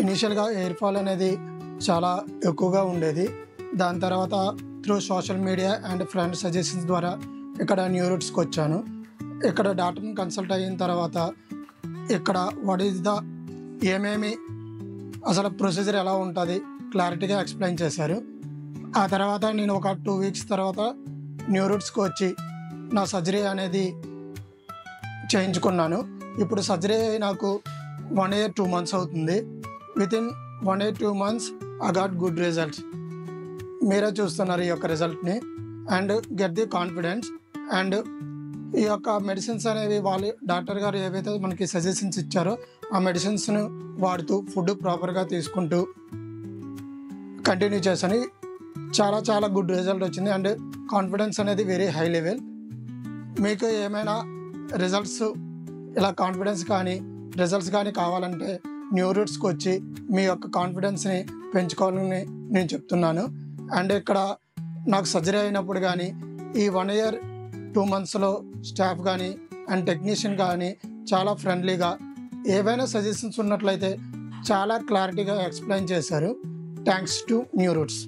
ఇనిషియల్గా hair fall అనేది చాలా ఎక్కువగా ఉండేది. దాని తర్వాత through social media and friend suggestions ద్వారా ఇక్కడ న్యూ రూట్స్కి వచ్చాను. ఇక్కడ డాక్టర్ని కన్సల్ట్ అయిన తర్వాత ఇక్కడ వాట్ ఈజ్ ద ఏమేమి అసలు ప్రొసీజర్ ఎలా ఉంటుంది క్లారిటీగా ఎక్స్ప్లెయిన్ చేశారు. ఆ తర్వాత నేను ఒక 2 వీక్స్ తర్వాత న్యూ రూట్స్కి వచ్చి నా సర్జరీ అనేది చేయించుకున్నాను. ఇప్పుడు సర్జరీ నాకు 1 year 2 months అవుతుంది. Within 1 year 2 months I got good results. మీరే చూస్తున్నారు ఈ యొక్క రిజల్ట్ని. And get the confidence. And ఈ యొక్క మెడిసిన్స్ అనేవి వాళ్ళు డాక్టర్ గారు ఏవైతే మనకి సజెషన్స్ ఇచ్చారో ఆ మెడిసిన్స్ను వాడుతూ ఫుడ్ ప్రాపర్గా తీసుకుంటూ కంటిన్యూ చేశాను. చాలా చాలా గుడ్ రిజల్ట్ వచ్చింది. అండ్ కాన్ఫిడెన్స్ అనేది వెరీ హై లెవెల్. మీకు ఏమైనా రిజల్ట్స్ ఇలా కాన్ఫిడెన్స్ కానీ రిజల్ట్స్ కానీ కావాలంటే న్యూ రూట్స్కి వచ్చి మీ యొక్క కాన్ఫిడెన్స్ని పెంచుకోవాలని నేను చెప్తున్నాను. అండ్ ఇక్కడ నాకు సర్జరీ అయినప్పుడు కానీ ఈ 1 year 2 monthsలో స్టాఫ్ కానీ అండ్ టెక్నీషియన్ కానీ చాలా ఫ్రెండ్లీగా ఏవైనా సజెషన్స్ ఉన్నట్లయితే చాలా క్లారిటీగా ఎక్స్ప్లెయిన్ చేశారు. Thanks to new roots.